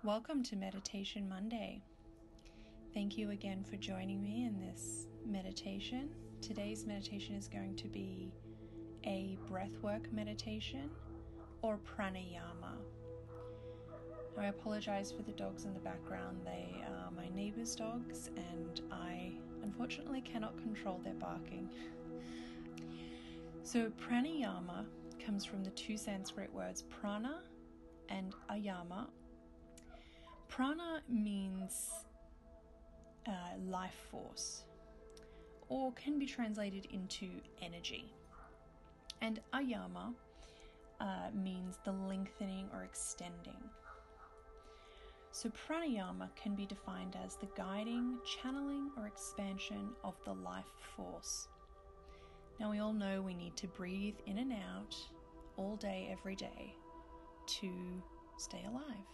Welcome to Meditation Monday. Thank you again for joining me in this meditation. Today's meditation is going to be a breathwork meditation or pranayama. Now, I apologize for the dogs in the background. They are my neighbor's dogs and I unfortunately cannot control their barking. So pranayama comes from the two Sanskrit words prana and ayama. Prana means life force, or can be translated into energy. And ayama means the lengthening or extending. So pranayama can be defined as the guiding, channeling, or expansion of the life force. Now we all know we need to breathe in and out all day, every day to stay alive.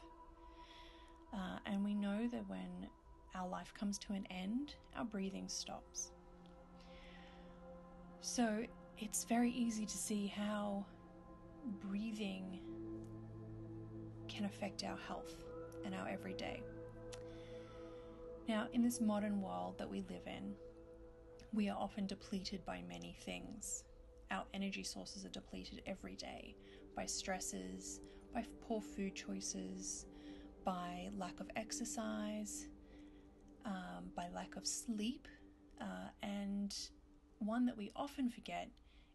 And we know that when our life comes to an end, our breathing stops. So it's very easy to see how breathing can affect our health and our everyday. Now, in this modern world that we live in, we are often depleted by many things. Our energy sources are depleted every day by stresses, by poor food choices, by lack of exercise, by lack of sleep, and one that we often forget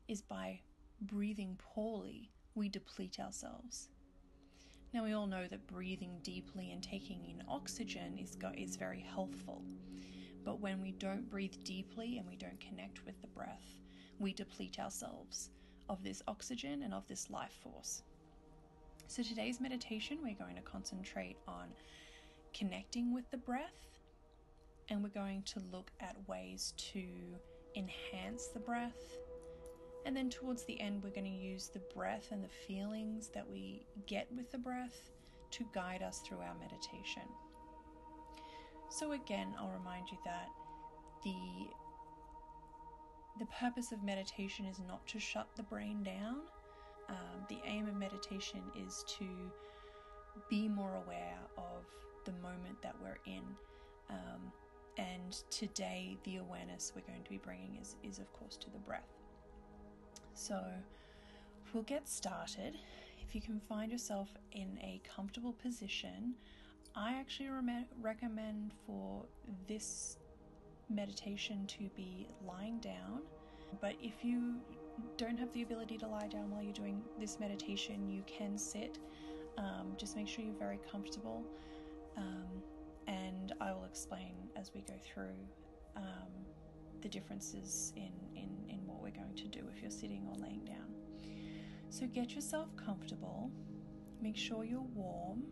is by breathing poorly, we deplete ourselves. Now we all know that breathing deeply and taking in oxygen is very healthful, but when we don't breathe deeply and we don't connect with the breath, we deplete ourselves of this oxygen and of this life force. So today's meditation, we're going to concentrate on connecting with the breath, and we're going to look at ways to enhance the breath. And then towards the end, we're going to use the breath and the feelings that we get with the breath to guide us through our meditation. So again, I'll remind you that the purpose of meditation is not to shut the brain down. The aim of meditation is to be more aware of the moment that we're in. And today, the awareness we're going to be bringing is of course to the breath. So we'll get started. If you can find yourself in a comfortable position, I actually recommend for this meditation to be lying down. But if you don't have the ability to lie down while you're doing this meditation, you can sit. Just make sure you're very comfortable. And I will explain as we go through the differences in what we're going to do if you're sitting or laying down. So get yourself comfortable. Make sure you're warm.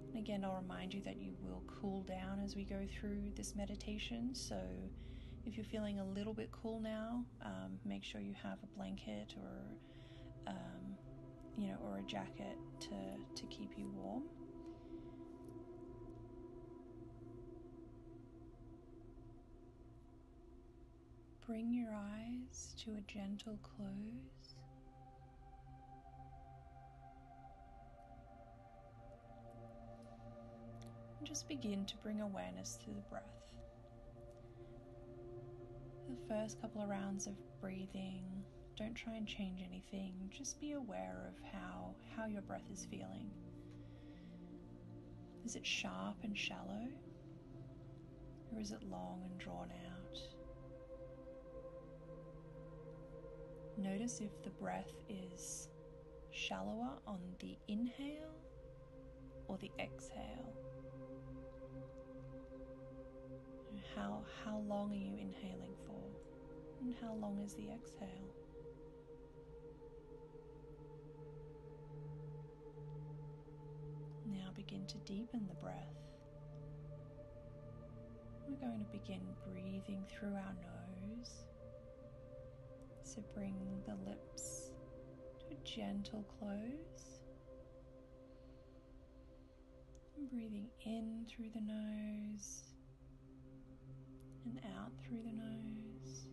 And again, I'll remind you that you will cool down as we go through this meditation. So if you're feeling a little bit cool now, make sure you have a blanket or a jacket to keep you warm. Bring your eyes to a gentle close. And just begin to bring awareness to the breath. The first couple of rounds of breathing, don't try and change anything. Just be aware of how your breath is feeling. Is it sharp and shallow? Or is it long and drawn out? Notice if the breath is shallower on the inhale or the exhale. How long are you inhaling for? And how long is the exhale? Now begin to deepen the breath. We're going to begin breathing through our nose. So bring the lips to a gentle close. And breathing in through the nose and out through the nose.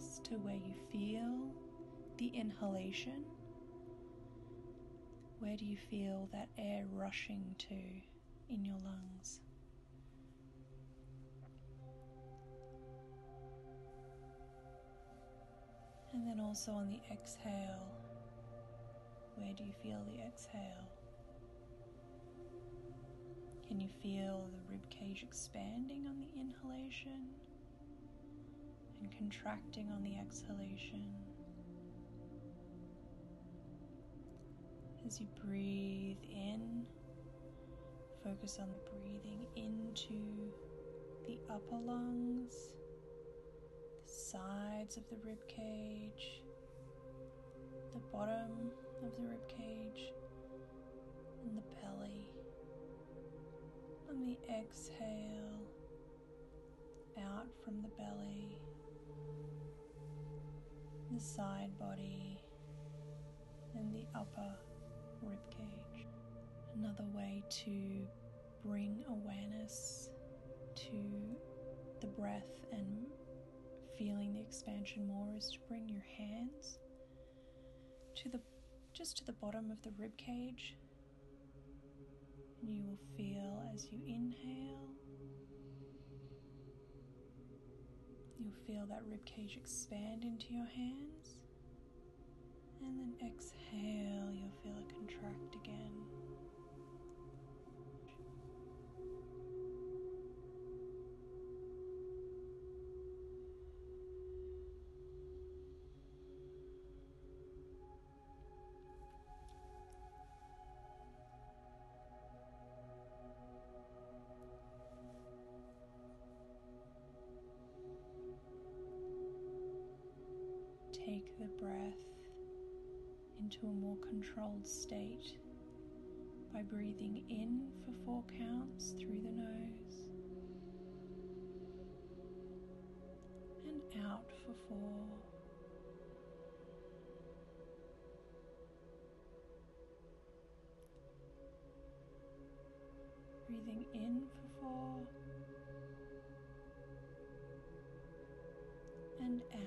awareness to where you feel the inhalation. Where do you feel that air rushing to in your lungs? And then also on the exhale, where do you feel the exhale? Can you feel the ribcage expanding on the inhalation and contracting on the exhalation? As you breathe in, focus on breathing into the upper lungs, the sides of the ribcage, the bottom of the ribcage, and the belly. On the exhale, out from the belly, the side body, and the upper ribcage. Another way to bring awareness to the breath and feeling the expansion more is to bring your hands just to the bottom of the ribcage. And you will feel as you inhale, you'll feel that ribcage expand into your hands, and then exhale, you'll feel it contract again. Take the breath into a more controlled state by breathing in for 4 counts through the nose and out for 4. Breathing in for 4 and out.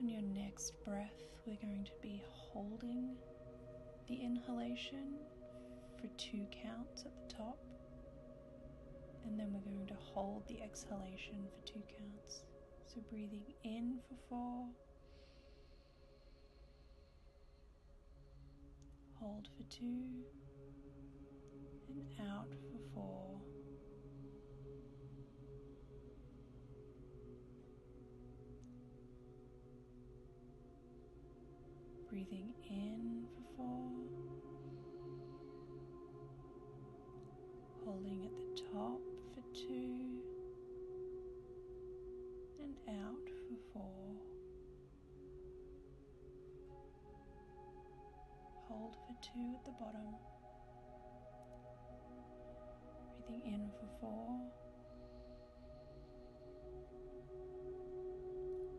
On your next breath, we're going to be holding the inhalation for 2 counts at the top, and then we're going to hold the exhalation for 2 counts. So breathing in for 4, hold for 2, and out for 4. Breathing in for 4, holding at the top for 2, and out for 4. Hold for 2 at the bottom. Breathing in for 4,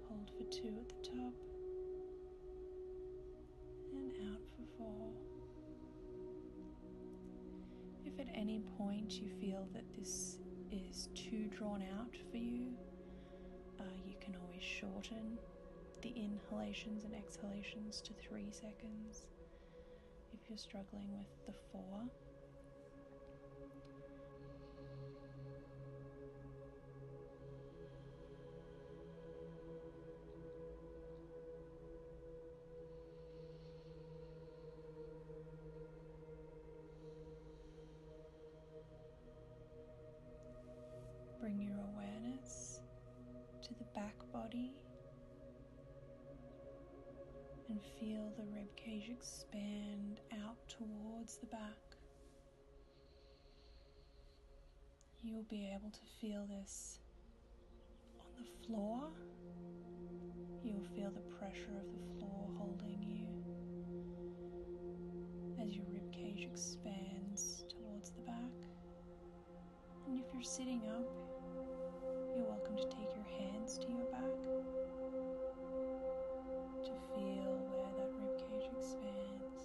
hold for 2 at the top, and out for 4. If at any point you feel that this is too drawn out for you, you can always shorten the inhalations and exhalations to 3 seconds if you're struggling with the 4. Bring your awareness to the back body and feel the ribcage expand out towards the back. You'll be able to feel this on the floor. You'll feel the pressure of the floor holding you as your ribcage expands towards the back. And if you're sitting up, you're welcome to take your hands to your back to feel where that ribcage expands.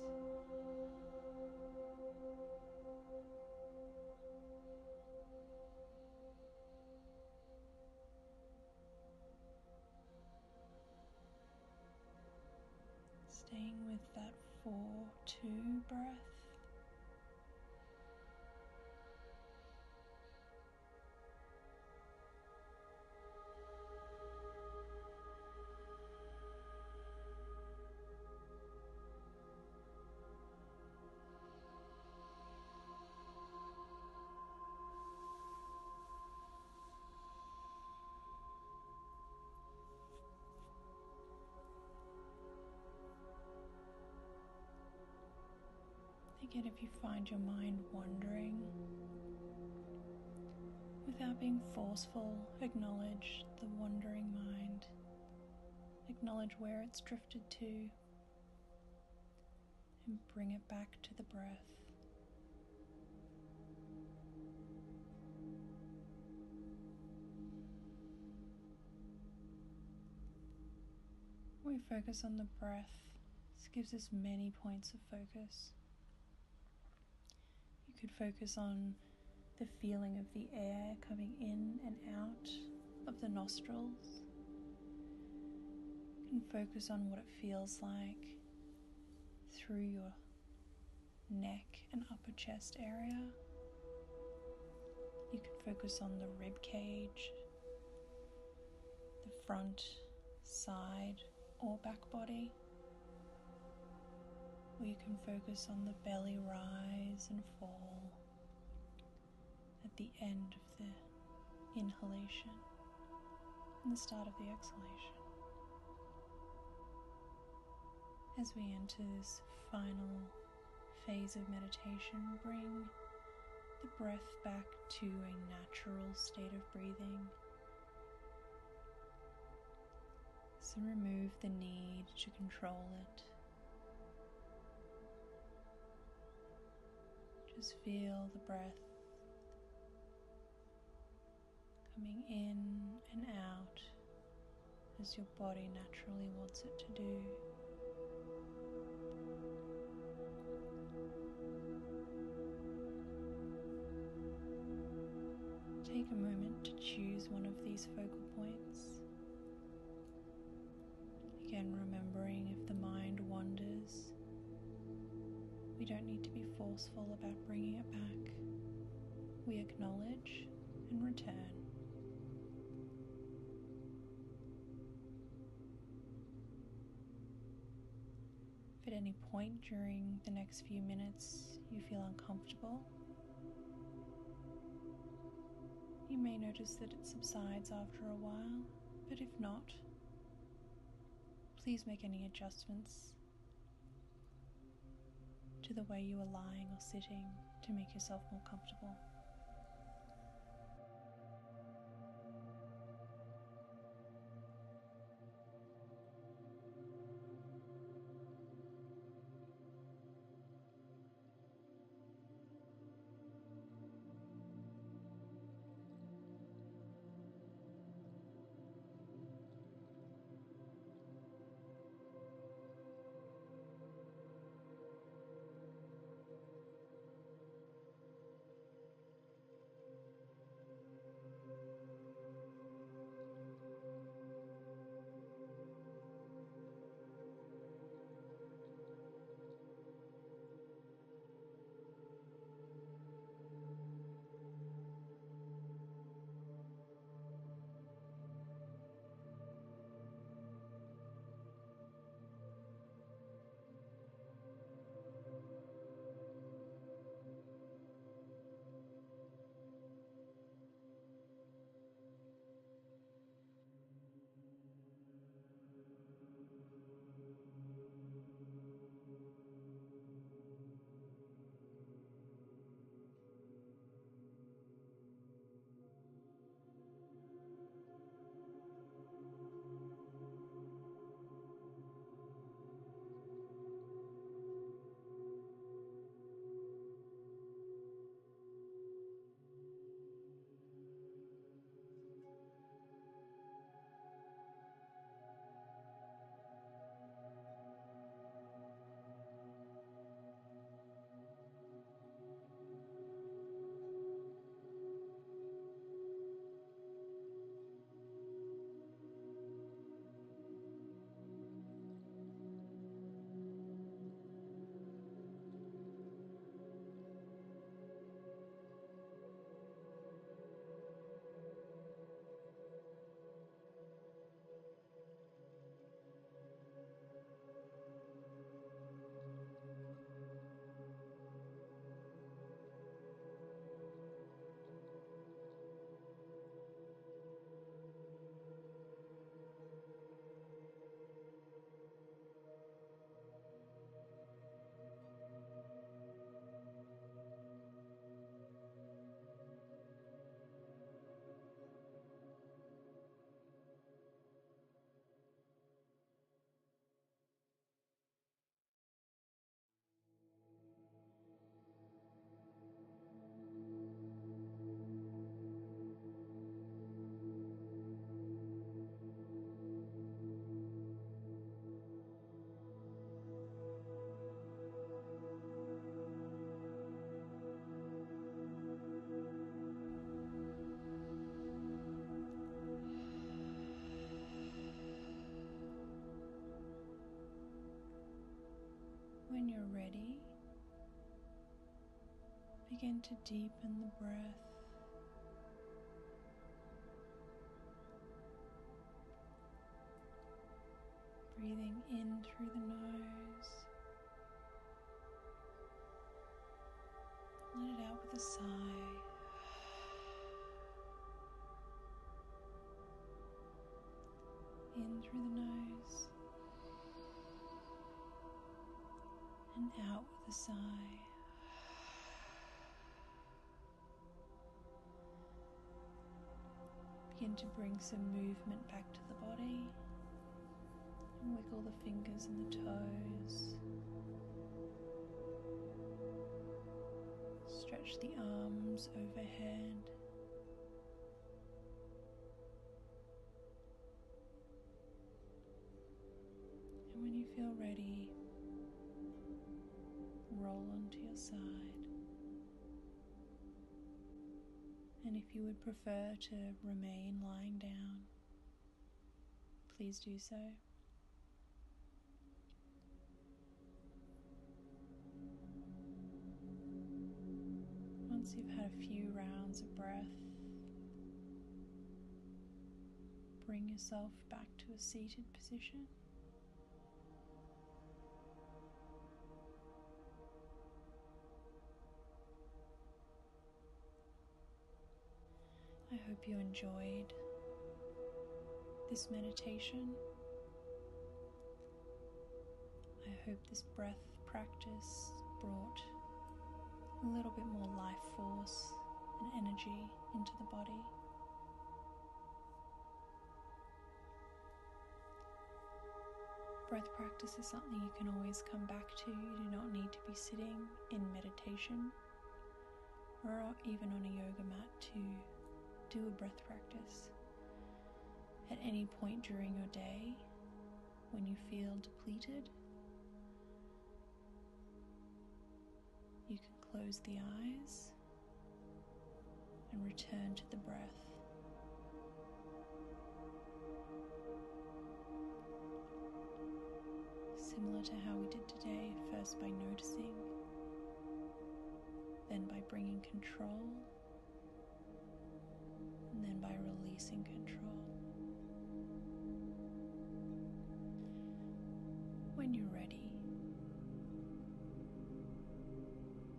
to breath. Again, if you find your mind wandering, without being forceful, acknowledge the wandering mind. Acknowledge where it's drifted to and bring it back to the breath. When we focus on the breath, this gives us many points of focus. You could focus on the feeling of the air coming in and out of the nostrils. You can focus on what it feels like through your neck and upper chest area. You can focus on the rib cage, the front, side, or back body. Or you can focus on the belly rise and fall at the end of the inhalation and the start of the exhalation. As we enter this final phase of meditation, bring the breath back to a natural state of breathing. So remove the need to control it. Just feel the breath coming in and out as your body naturally wants it to do. Take a moment to choose one of these focal points. Again, remembering if the mind wanders, we don't need to be forceful about bringing it back. We acknowledge and return. If at any point during the next few minutes you feel uncomfortable, you may notice that it subsides after a while, but if not, please make any adjustments to the way you are lying or sitting to make yourself more comfortable. Begin to deepen the breath. Breathing in through the nose. Let it out with a sigh. In through the nose. And out with a sigh. Begin to bring some movement back to the body. And wiggle the fingers and the toes. Stretch the arms overhead. And when you feel ready, roll onto your side. And if you would prefer to remain lying down, please do so. Once you've had a few rounds of breath, bring yourself back to a seated position. I hope you enjoyed this meditation. I hope this breath practice brought a little bit more life force and energy into the body. Breath practice is something you can always come back to. You do not need to be sitting in meditation or even on a yoga mat to do a breath practice. At any point during your day, when you feel depleted, you can close the eyes and return to the breath. Similar to how we did today, first by noticing, then by bringing control, and then by releasing control. When you're ready,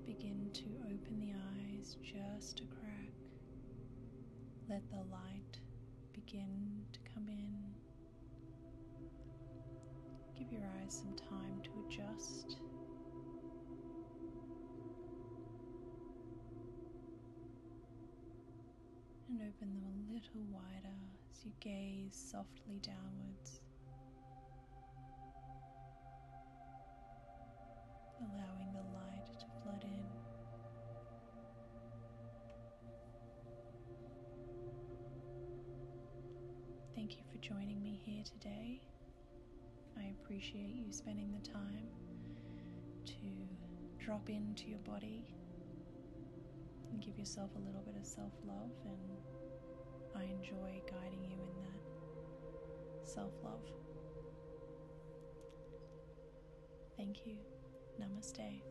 begin to open the eyes just a crack. Let the light begin to come in. Give your eyes some time to adjust. And open them a little wider as you gaze softly downwards, allowing the light to flood in. Thank you for joining me here today. I appreciate you spending the time to drop into your body and give yourself a little bit of self-love, and I enjoy guiding you in that self-love. Thank you. Namaste.